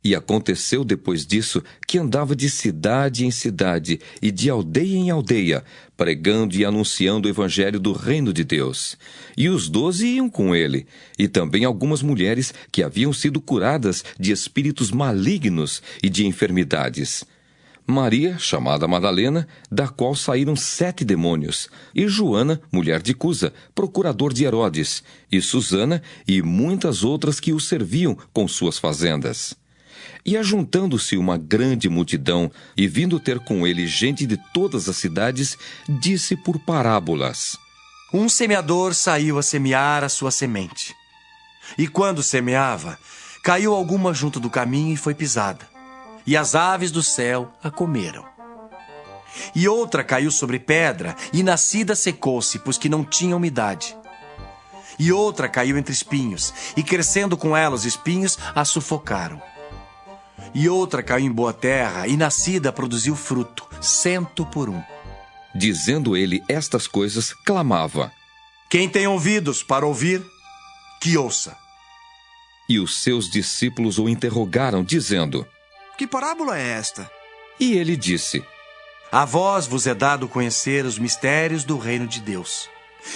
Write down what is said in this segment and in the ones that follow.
E aconteceu depois disso que andava de cidade em cidade e de aldeia em aldeia, pregando e anunciando o evangelho do reino de Deus. E os 12 iam com ele, e também algumas mulheres que haviam sido curadas de espíritos malignos e de enfermidades. Maria, chamada Madalena, da qual saíram 7 demônios, e Joana, mulher de Cusa, procurador de Herodes, e Susana, e muitas outras que o serviam com suas fazendas. E ajuntando-se uma grande multidão, e vindo ter com ele gente de todas as cidades, disse por parábolas: Um semeador saiu a semear a sua semente. E quando semeava, caiu alguma junto do caminho e foi pisada. E as aves do céu a comeram. E outra caiu sobre pedra, e nascida secou-se, pois que não tinha umidade. E outra caiu entre espinhos, e crescendo com ela os espinhos, a sufocaram. E outra caiu em boa terra, e nascida produziu fruto, 100 por 1. Dizendo ele estas coisas, clamava: Quem tem ouvidos para ouvir, que ouça. E os seus discípulos o interrogaram, dizendo: Que parábola é esta? E ele disse: A vós vos é dado conhecer os mistérios do reino de Deus,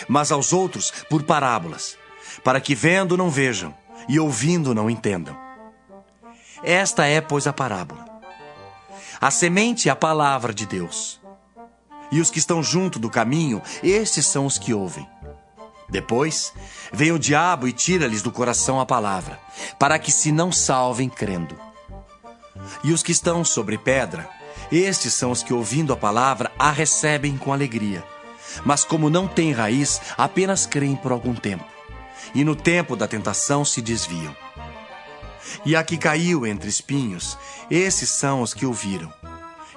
mas aos outros por parábolas, para que vendo não vejam, e ouvindo não entendam. Esta é, pois, a parábola. A semente é a palavra de Deus. E os que estão junto do caminho, estes são os que ouvem. Depois, vem o diabo e tira-lhes do coração a palavra, para que se não salvem crendo. E os que estão sobre pedra, estes são os que, ouvindo a palavra, a recebem com alegria. Mas como não têm raiz, apenas creem por algum tempo. E no tempo da tentação se desviam. E a que caiu entre espinhos, esses são os que ouviram.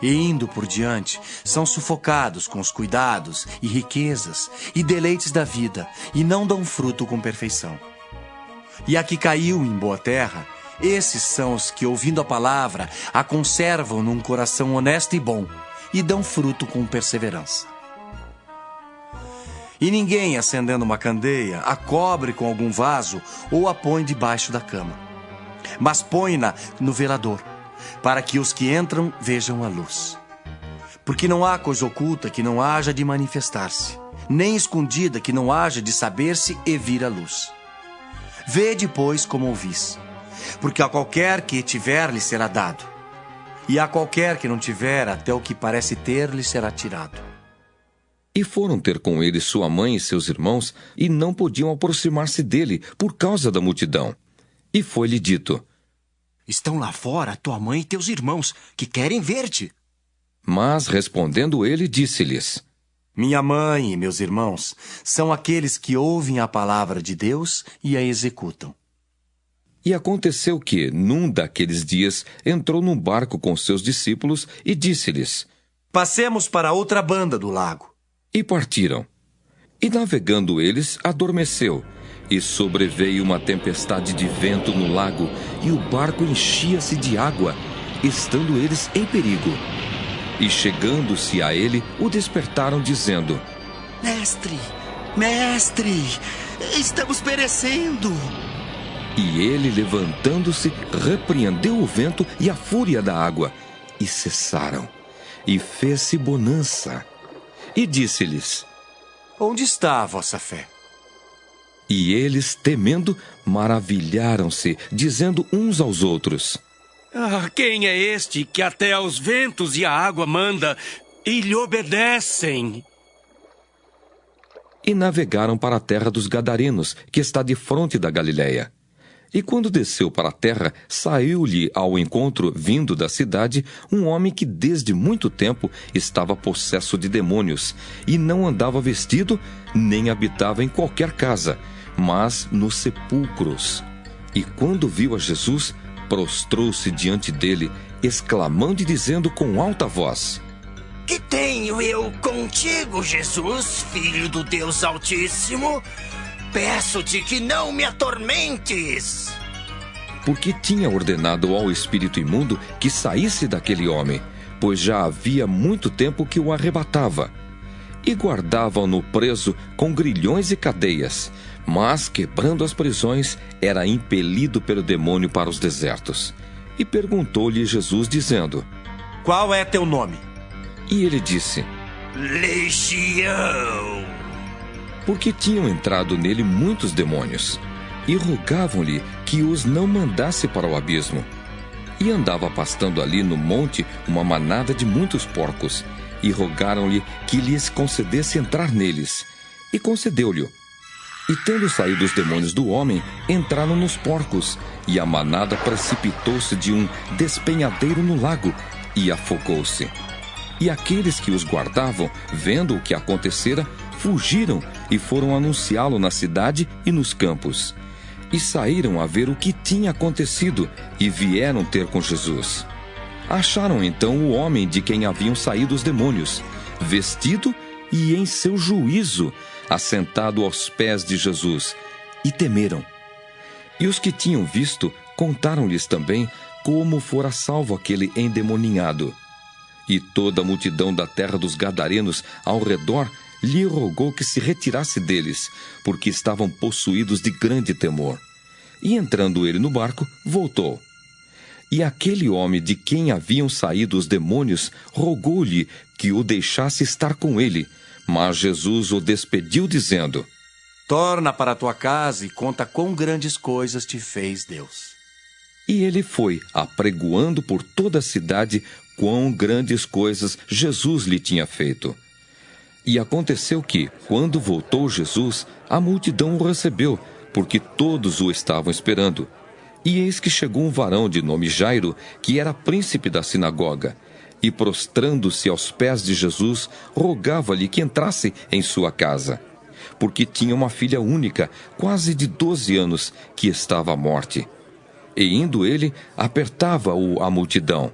E indo por diante, são sufocados com os cuidados e riquezas e deleites da vida, e não dão fruto com perfeição. E a que caiu em boa terra, esses são os que, ouvindo a palavra, a conservam num coração honesto e bom, e dão fruto com perseverança. E ninguém, acendendo uma candeia, a cobre com algum vaso ou a põe debaixo da cama, mas põe-na no velador, para que os que entram vejam a luz. Porque não há coisa oculta que não haja de manifestar-se, nem escondida que não haja de saber-se e vir à luz. Vede, pois, como ouvis, porque a qualquer que tiver lhe será dado, e a qualquer que não tiver, até o que parece ter lhe será tirado. E foram ter com ele sua mãe e seus irmãos, e não podiam aproximar-se dele por causa da multidão. E foi-lhe dito: Estão lá fora tua mãe e teus irmãos, que querem ver-te. Mas, respondendo ele, disse-lhes: Minha mãe e meus irmãos são aqueles que ouvem a palavra de Deus e a executam. E aconteceu que, num daqueles dias, entrou num barco com seus discípulos e disse-lhes: Passemos para outra banda do lago. E partiram. E navegando eles, adormeceu, e sobreveio uma tempestade de vento no lago, e o barco enchia-se de água, estando eles em perigo. E chegando-se a ele, o despertaram, dizendo: Mestre, mestre, estamos perecendo. E ele, levantando-se, repreendeu o vento e a fúria da água, e cessaram. E fez-se bonança. E disse-lhes: Onde está a vossa fé? E eles, temendo, maravilharam-se, dizendo uns aos outros: Quem é este que até aos ventos e à água manda e lhe obedecem? E navegaram para a terra dos Gadarenos, que está defronte da Galiléia. E quando desceu para a terra, saiu-lhe ao encontro, vindo da cidade, um homem que desde muito tempo estava possesso de demônios, e não andava vestido, nem habitava em qualquer casa, mas nos sepulcros. E quando viu a Jesus, prostrou-se diante dele, exclamando e dizendo com alta voz: Que tenho eu contigo, Jesus, Filho do Deus Altíssimo? Peço-te que não me atormentes. Porque tinha ordenado ao espírito imundo que saísse daquele homem, pois já havia muito tempo que o arrebatava. E guardavam-no preso com grilhões e cadeias, mas, quebrando as prisões, era impelido pelo demônio para os desertos. E perguntou-lhe Jesus, dizendo: Qual é teu nome? E ele disse: Legião. Porque tinham entrado nele muitos demônios, e rogavam-lhe que os não mandasse para o abismo. E andava pastando ali no monte uma manada de muitos porcos, e rogaram-lhe que lhes concedesse entrar neles. E concedeu-lhe. E tendo saído os demônios do homem, entraram nos porcos, e a manada precipitou-se de um despenhadeiro no lago, e afogou-se. E aqueles que os guardavam, vendo o que acontecera, fugiram e foram anunciá-lo na cidade e nos campos. E saíram a ver o que tinha acontecido, e vieram ter com Jesus. Acharam então o homem de quem haviam saído os demônios, vestido e em seu juízo, assentado aos pés de Jesus, e temeram. E os que tinham visto contaram-lhes também como fora salvo aquele endemoninhado. E toda a multidão da terra dos Gadarenos ao redor lhe rogou que se retirasse deles, porque estavam possuídos de grande temor. E entrando ele no barco, voltou. E aquele homem de quem haviam saído os demônios rogou-lhe que o deixasse estar com ele. Mas Jesus o despediu, dizendo: Torna para a tua casa e conta quão grandes coisas te fez Deus. E ele foi, apregoando por toda a cidade quão grandes coisas Jesus lhe tinha feito. E aconteceu que, quando voltou Jesus, a multidão o recebeu, porque todos o estavam esperando. E eis que chegou um varão de nome Jairo, que era príncipe da sinagoga, e prostrando-se aos pés de Jesus, rogava-lhe que entrasse em sua casa, porque tinha uma filha única, quase de 12 anos, que estava à morte. E indo ele, apertava-o a multidão.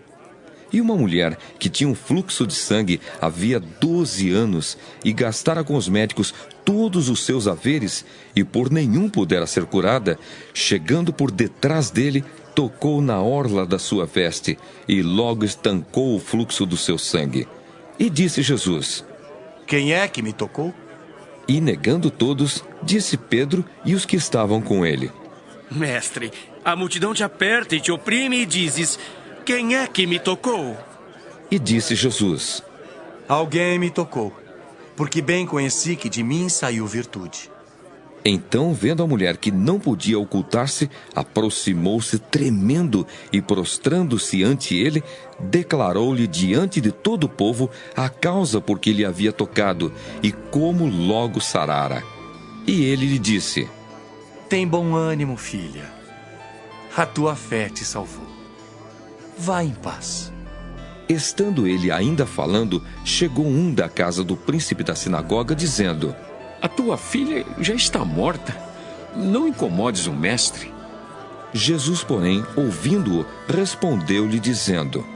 E uma mulher que tinha um fluxo de sangue havia 12 anos e gastara com os médicos todos os seus haveres e por nenhum pudera ser curada, chegando por detrás dele, tocou na orla da sua veste e logo estancou o fluxo do seu sangue. E disse Jesus: Quem é que me tocou? E negando todos, disse Pedro e os que estavam com ele: Mestre, a multidão te aperta e te oprime e dizes: Quem é que me tocou? E disse Jesus: Alguém me tocou, porque bem conheci que de mim saiu virtude. Então, vendo a mulher que não podia ocultar-se, aproximou-se tremendo e, prostrando-se ante ele, declarou-lhe diante de todo o povo a causa por que lhe havia tocado e como logo sarara. E ele lhe disse: Tem bom ânimo, filha. A tua fé te salvou. Vá em paz. Estando ele ainda falando, chegou um da casa do príncipe da sinagoga, dizendo: A tua filha já está morta. Não incomodes o mestre. Jesus, porém, ouvindo-o, respondeu-lhe dizendo: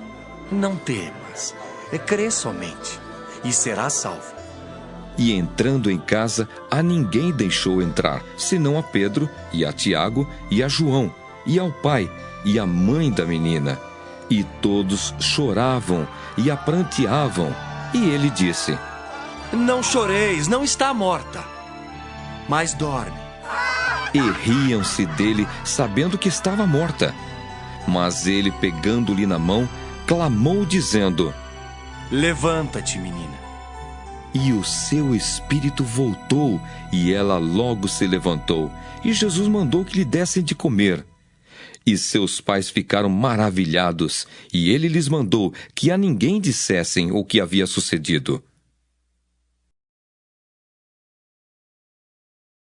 Não temas, crê somente, e serás salvo. E entrando em casa, a ninguém deixou entrar, senão a Pedro, e a Tiago, e a João, e ao pai, e à mãe da menina. E todos choravam e a pranteavam. E ele disse: Não choreis, não está morta, mas dorme. E riam-se dele, sabendo que estava morta. Mas ele, pegando-lhe na mão, clamou, dizendo: Levanta-te, menina. E o seu espírito voltou, e ela logo se levantou. E Jesus mandou que lhe dessem de comer. E seus pais ficaram maravilhados, e ele lhes mandou que a ninguém dissessem o que havia sucedido.